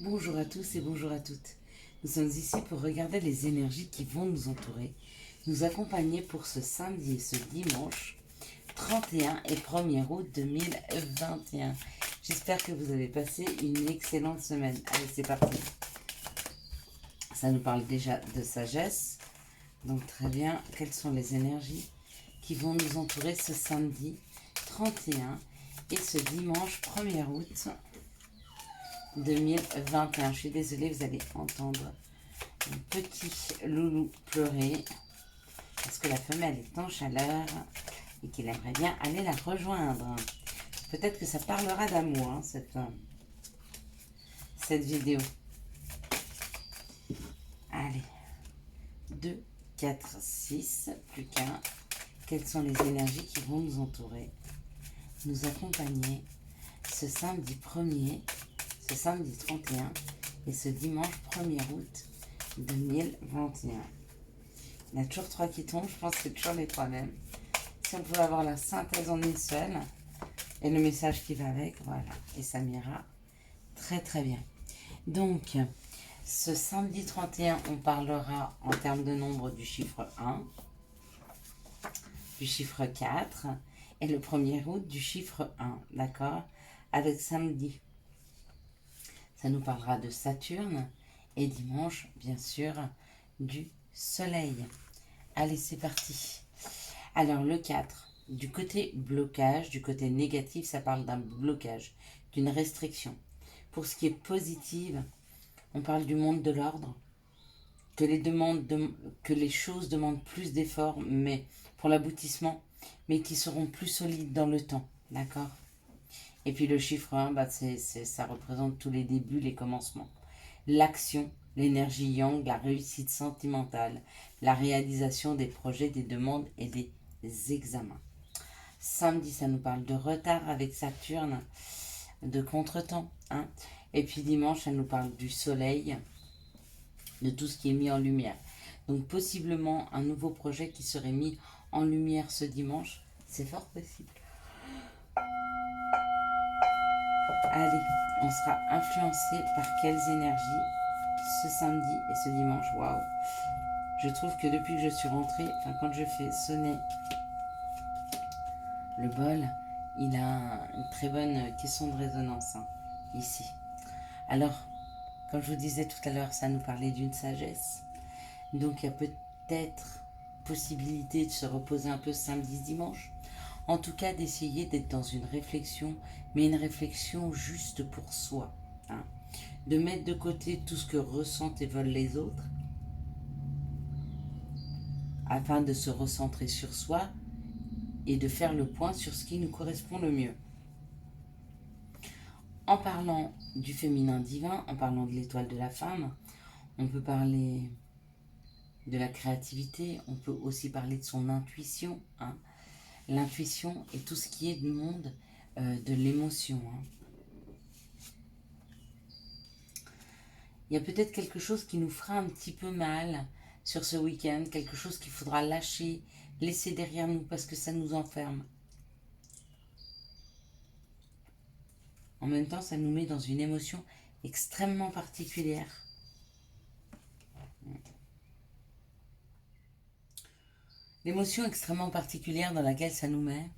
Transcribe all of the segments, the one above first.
Bonjour à tous et bonjour à toutes. Nous sommes ici pour regarder les énergies qui vont nous entourer, nous accompagner pour ce samedi et ce dimanche 31 et 1er août 2021. J'espère que vous avez passé une excellente semaine. Allez, c'est parti. Ça nous parle déjà de sagesse. Donc très bien, quelles sont les énergies qui vont nous entourer ce samedi 31 et ce dimanche 1er août 2021. Je suis désolée, vous allez entendre un petit loulou pleurer parce que la femelle est en chaleur et qu'il aimerait bien aller la rejoindre. Peut-être que ça parlera d'amour, hein, cette vidéo. Allez, 2, 4, 6, plus qu'un. Quelles sont les énergies qui vont nous entourer, nous accompagner ce samedi 1er, ce samedi 31 et ce dimanche 1er août 2021. Il y en a toujours 3 qui tombent, je pense que c'est toujours les 3 mêmes. Si on pouvait avoir la synthèse en une seule et le message qui va avec, voilà, et ça m'ira très très bien. Donc, ce samedi 31, on parlera en termes de nombre du chiffre 1, du chiffre 4 et le 1er août du chiffre 1, d'accord? Avec samedi, ça nous parlera de Saturne et dimanche, bien sûr, du Soleil. Allez, c'est parti. Alors, le 4, du côté blocage, du côté négatif, ça parle d'un blocage, d'une restriction. Pour ce qui est positif, on parle du monde de l'ordre, que les choses demandent plus d'efforts, mais pour l'aboutissement, mais qui seront plus solides dans le temps, d'accord? Et puis le chiffre 1, ça représente tous les débuts, les commencements. L'action, l'énergie yang, la réussite sentimentale, la réalisation des projets, des demandes et des examens. Samedi, ça nous parle de retard avec Saturne, de contretemps, hein. Et puis dimanche, ça nous parle du soleil, de tout ce qui est mis en lumière. Donc possiblement un nouveau projet qui serait mis en lumière ce dimanche, c'est fort possible. Allez, on sera influencé par quelles énergies ce samedi et ce dimanche. Waouh! Je trouve que depuis que je suis rentrée, quand je fais sonner le bol, il a une très bonne question de résonance, hein, ici. Alors, comme je vous disais tout à l'heure, ça nous parlait d'une sagesse. Donc il y a peut-être possibilité de se reposer un peu samedi, dimanche. En tout cas, d'essayer d'être dans une réflexion, mais une réflexion juste pour soi, hein. De mettre de côté tout ce que ressentent et veulent les autres, afin de se recentrer sur soi et de faire le point sur ce qui nous correspond le mieux. En parlant du féminin divin, en parlant de l'étoile de la femme, on peut parler de la créativité, on peut aussi parler de son intuition, hein. L'intuition et tout ce qui est du monde de l'émotion, hein. Il y a peut-être quelque chose qui nous fera un petit peu mal sur ce week-end, quelque chose qu'il faudra lâcher, laisser derrière nous parce que ça nous enferme. En même temps, ça nous met dans une émotion extrêmement particulière. L'émotion extrêmement particulière dans laquelle ça nous met,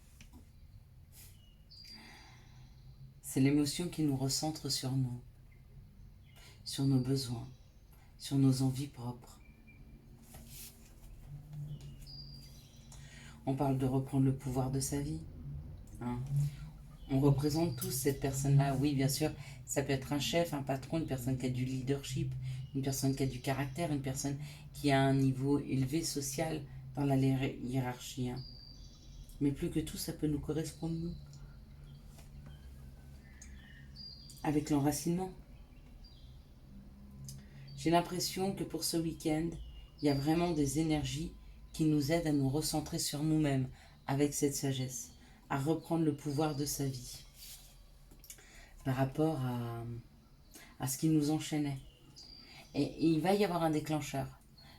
c'est l'émotion qui nous recentre sur nous, sur nos besoins, sur nos envies propres. On parle de reprendre le pouvoir de sa vie, hein. On représente tous cette personne-là. Oui, bien sûr, ça peut être un chef, un patron, une personne qui a du leadership, une personne qui a du caractère, une personne qui a un niveau élevé social dans la hiérarchie, hein. Mais plus que tout, ça peut nous correspondre, nous. Avec l'enracinement. J'ai l'impression que pour ce week-end, il y a vraiment des énergies qui nous aident à nous recentrer sur nous-mêmes avec cette sagesse, à reprendre le pouvoir de sa vie par rapport à ce qui nous enchaînait. Et il va y avoir un déclencheur.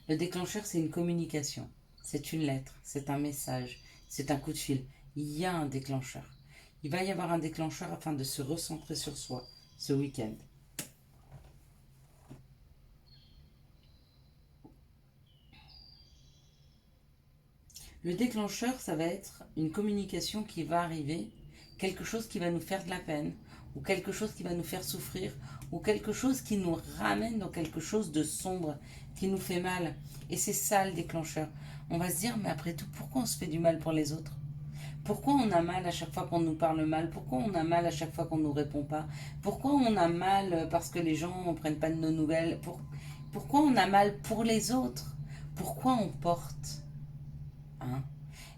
Le déclencheur, c'est une communication, c'est une lettre, c'est un message, c'est un coup de fil. Il y a un déclencheur. Il va y avoir un déclencheur afin de se recentrer sur soi ce week-end. Le déclencheur, ça va être une communication qui va arriver, quelque chose qui va nous faire de la peine, ou quelque chose qui va nous faire souffrir, ou quelque chose qui nous ramène dans quelque chose de sombre, qui nous fait mal. Et c'est ça le déclencheur. On va se dire, mais après tout, pourquoi on se fait du mal pour les autres? Pourquoi on a mal à chaque fois qu'on nous parle mal? Pourquoi on a mal à chaque fois qu'on ne nous répond pas? Pourquoi on a mal parce que les gens ne prennent pas de nos nouvelles? Pourquoi on a mal pour les autres? Pourquoi on porte? Hein?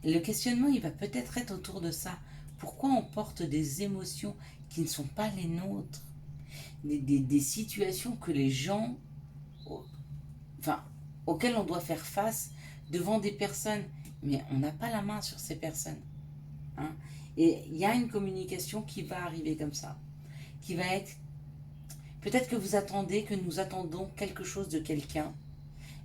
Et le questionnement, il va peut-être être autour de ça. Pourquoi on porte des émotions qui ne sont pas les nôtres? Des situations que les gens, enfin, auxquelles on doit faire face devant des personnes, mais on n'a pas la main sur ces personnes. Hein? Et il y a une communication qui va arriver comme ça, qui va être, peut-être que vous attendez, que nous attendons quelque chose de quelqu'un,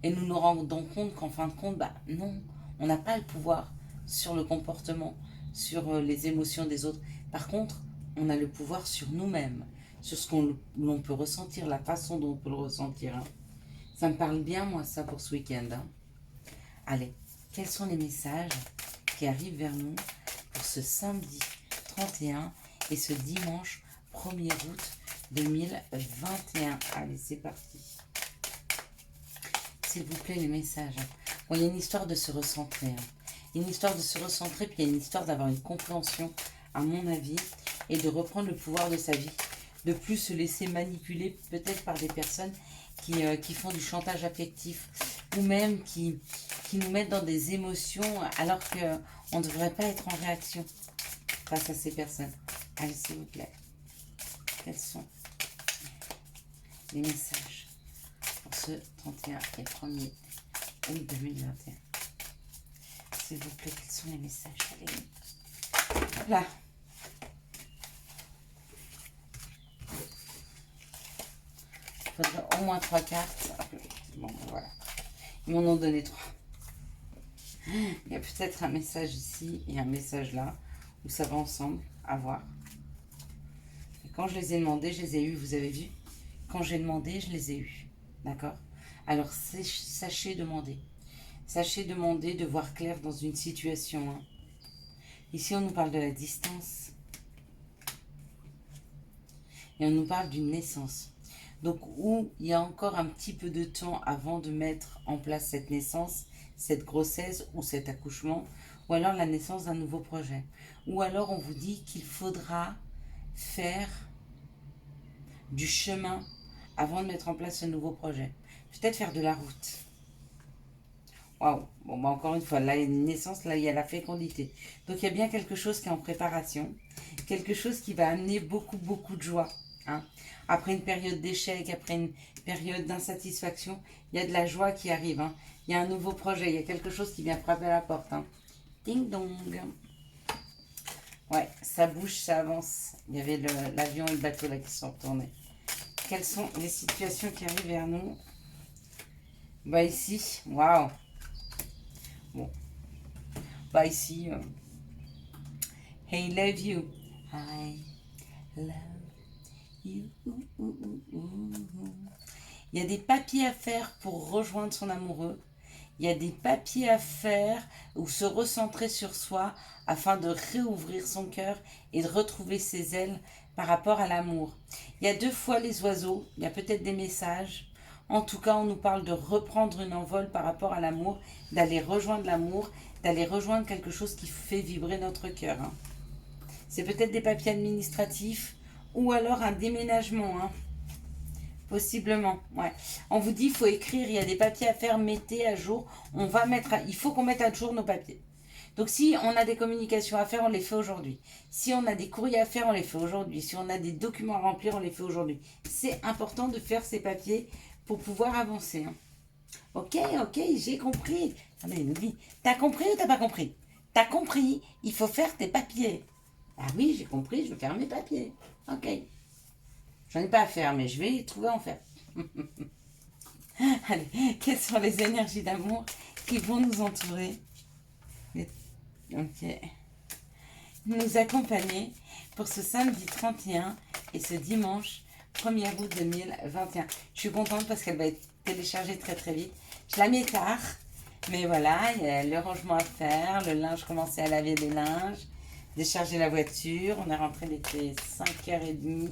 et nous nous rendons compte qu'en fin de compte, bah non, on n'a pas le pouvoir sur le comportement, sur les émotions des autres. Par contre, on a le pouvoir sur nous-mêmes, sur ce l'on peut ressentir, la façon dont on peut le ressentir. Hein. Ça me parle bien, moi, ça, pour ce week-end. Hein. Allez, quels sont les messages qui arrivent vers nous pour ce samedi 31 et ce dimanche 1er août 2021? Allez, c'est parti. S'il vous plaît, les messages. Bon, il y a une histoire de se recentrer. Hein. Il y a une histoire de se recentrer, puis il y a une histoire d'avoir une compréhension, à mon avis, et de reprendre le pouvoir de sa vie. De plus se laisser manipuler peut-être par des personnes qui font du chantage affectif, ou même qui nous mettent dans des émotions alors qu'on ne devrait pas être en réaction face à ces personnes. Allez, s'il vous plaît. Quels sont les messages pour ce 31 et 1er août 2021? S'il vous plaît, quels sont les messages? Allez. Là. Il faudrait au moins 3 cartes. Bon, voilà. Ils m'en ont donné 3. Il y a peut-être un message ici et un message là, où ça va ensemble, à voir. Et quand je les ai demandés, je les ai eus, vous avez vu? Quand j'ai demandé, je les ai eus. D'accord? Alors, sachez demander. Sachez demander de voir clair dans une situation. Hein. Ici, on nous parle de la distance. Et on nous parle d'une naissance. Donc, où il y a encore un petit peu de temps avant de mettre en place cette naissance, cette grossesse ou cet accouchement, ou alors la naissance d'un nouveau projet. Ou alors, on vous dit qu'il faudra faire du chemin avant de mettre en place ce nouveau projet. Peut-être faire de la route. Waouh. Bon, bah encore une fois, là, il y a une naissance, là, il y a la fécondité. Donc, il y a bien quelque chose qui est en préparation. Quelque chose qui va amener beaucoup, beaucoup de joie. Hein. Après une période d'échec, après une période d'insatisfaction, il y a de la joie qui arrive. Hein. Il y a un nouveau projet, il y a quelque chose qui vient frapper à la porte. Hein. Ding dong. Ouais, ça bouge, ça avance. Il y avait l'avion et le bateau là qui sont retournés. Quelles sont les situations qui arrivent vers nous? Bah ici, waouh. Bon. Bah ici, hey, love you. I love you. Il y a des papiers à faire pour rejoindre son amoureux. Il y a des papiers à faire ou se recentrer sur soi afin de réouvrir son cœur et de retrouver ses ailes par rapport à l'amour. Il y a 2 fois les oiseaux, il y a peut-être des messages. En tout cas, on nous parle de reprendre une envol par rapport à l'amour, d'aller rejoindre l'amour, d'aller rejoindre quelque chose qui fait vibrer notre cœur. Hein. C'est peut-être des papiers administratifs ou alors un déménagement. Hein. Possiblement, ouais. On vous dit, il faut écrire, il y a des papiers à faire, mettez à jour. Il faut qu'on mette à jour nos papiers. Donc si on a des communications à faire, on les fait aujourd'hui. Si on a des courriers à faire, on les fait aujourd'hui. Si on a des documents à remplir, on les fait aujourd'hui. C'est important de faire ces papiers pour pouvoir avancer. Hein. Ok, j'ai compris. Ah mais il nous dit, t'as compris ou t'as pas compris? T'as compris, il faut faire tes papiers. Ah oui, j'ai compris, je veux faire mes papiers. Ok. J'en ai pas à faire, mais je vais trouver à en faire. Allez, quelles sont les énergies d'amour qui vont nous entourer? Ok. Nous accompagner pour ce samedi 31 et ce dimanche 1er août 2021. Je suis contente parce qu'elle va être téléchargée très très vite. Je la mets tard, Mais voilà, il y a le rangement à faire, le linge, commencer à laver les linges, décharger la voiture. On est rentré, il était 5h30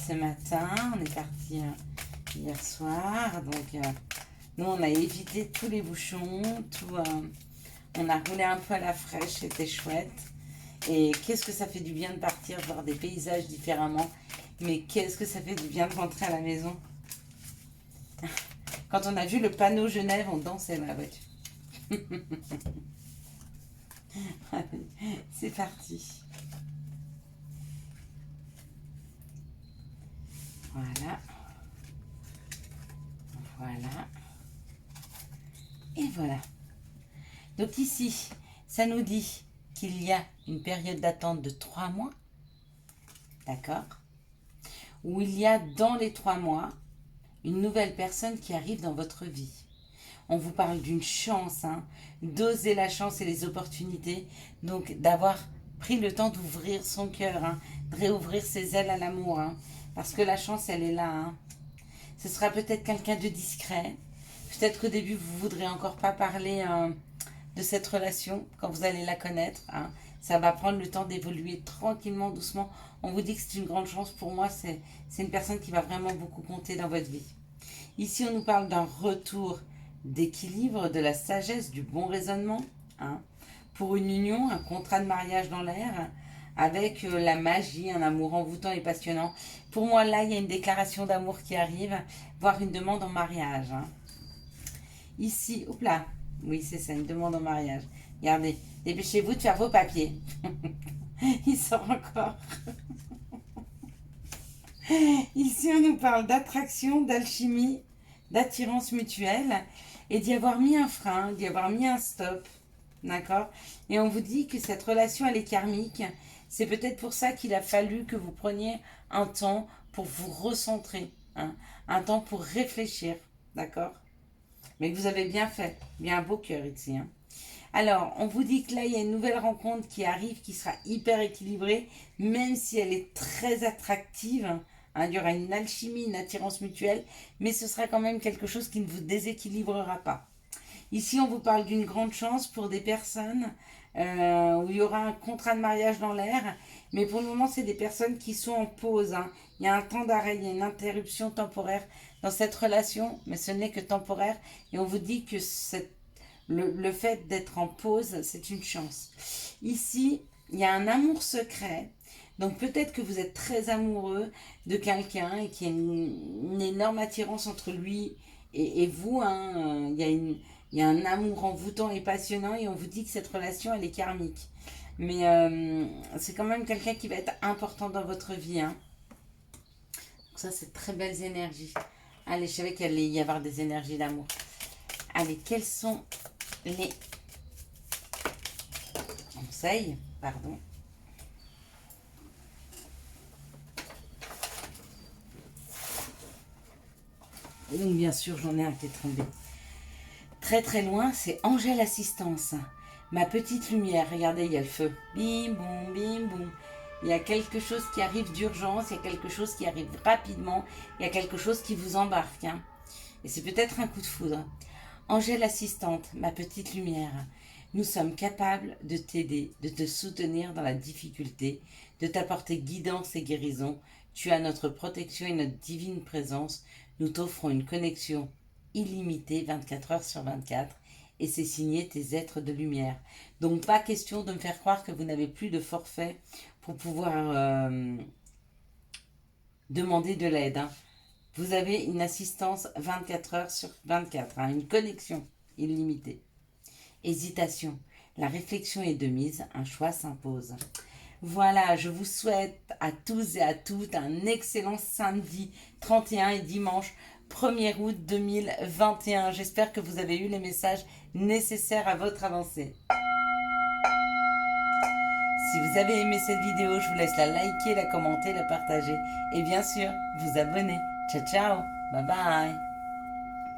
ce matin. On est parti hier soir. Donc, nous, on a évité tous les bouchons. On a roulé un peu à la fraîche, c'était chouette. Et qu'est-ce que ça fait du bien de partir, voir des paysages différemment. Mais qu'est-ce que ça fait du bien de rentrer à la maison. Quand on a vu le panneau Genève, on dansait dans la voiture. Allez, c'est parti. Voilà. Voilà. Et voilà. Donc ici, ça nous dit qu'il y a une période d'attente de 3 mois. D'accord? Où il y a dans les 3 mois une nouvelle personne qui arrive dans votre vie. On vous parle d'une chance, hein, d'oser la chance et les opportunités. Donc d'avoir pris le temps d'ouvrir son cœur, hein, de réouvrir ses ailes à l'amour. Hein, parce que la chance, elle est là. Hein. Ce sera peut-être quelqu'un de discret. Peut-être qu'au début, vous ne voudrez encore pas parler de cette relation quand vous allez la connaître. Hein. Ça va prendre le temps d'évoluer tranquillement, doucement. On vous dit que c'est une grande chance. Pour moi, c'est une personne qui va vraiment beaucoup compter dans votre vie. Ici, on nous parle d'un retour d'équilibre, de la sagesse, du bon raisonnement. Hein. Pour une union, un contrat de mariage dans l'air, avec la magie, un amour envoûtant et passionnant. Pour moi, là, il y a une déclaration d'amour qui arrive, voire une demande en mariage. Hein. Ici, hop là, oui, c'est ça, une demande en mariage. Regardez, dépêchez-vous de faire vos papiers. Il sort encore. Ici, on nous parle d'attraction, d'alchimie, d'attirance mutuelle et d'y avoir mis un frein, d'y avoir mis un stop. D'accord? Et on vous dit que cette relation, elle est karmique. C'est peut-être pour ça qu'il a fallu que vous preniez un temps pour vous recentrer. Hein, un temps pour réfléchir. D'accord? Mais que vous avez bien fait. Bien un beau cœur ici. Hein. Alors, on vous dit que là, il y a une nouvelle rencontre qui arrive, qui sera hyper équilibrée, même si elle est très attractive. Hein, il y aura une alchimie, une attirance mutuelle, mais ce sera quand même quelque chose qui ne vous déséquilibrera pas. Ici, on vous parle d'une grande chance pour des personnes où il y aura un contrat de mariage dans l'air, mais pour le moment, c'est des personnes qui sont en pause. Hein. Il y a un temps d'arrêt, il y a une interruption temporaire dans cette relation, mais ce n'est que temporaire, et on vous dit que le fait d'être en pause, c'est une chance. Ici, il y a un amour secret. Donc peut-être que vous êtes très amoureux de quelqu'un et qu'il y a une énorme attirance entre lui et vous. Hein. Il y a un amour envoûtant et passionnant et on vous dit que cette relation, elle est karmique. Mais c'est quand même quelqu'un qui va être important dans votre vie. Hein. Donc ça, c'est très belles énergies. Allez, je savais qu'il allait y avoir des énergies d'amour. Allez, quels sont les conseils, pardon. Et donc bien sûr, j'en ai un qui est tombé très très loin, c'est Angèle Assistance. Ma petite lumière, regardez, il y a le feu. Bim boum, bim boum. Il y a quelque chose qui arrive d'urgence, il y a quelque chose qui arrive rapidement, il y a quelque chose qui vous embarque. Hein. Et c'est peut-être un coup de foudre. Angèle Assistante, ma petite lumière, nous sommes capables de t'aider, de te soutenir dans la difficulté, de t'apporter guidance et guérison. Tu as notre protection et notre divine présence. Nous t'offrons une connexion illimitée 24 heures sur 24 et c'est signé tes êtres de lumière. Donc pas question de me faire croire que vous n'avez plus de forfait pour pouvoir demander de l'aide. Hein. Vous avez une assistance 24 heures sur 24, hein, une connexion illimitée. Hésitation. La réflexion est de mise, un choix s'impose. Voilà, je vous souhaite à tous et à toutes un excellent samedi 31 et dimanche 1er août 2021. J'espère que vous avez eu les messages nécessaires à votre avancée. Si vous avez aimé cette vidéo, je vous laisse la liker, la commenter, la partager et bien sûr vous abonner. Ciao ciao, bye bye.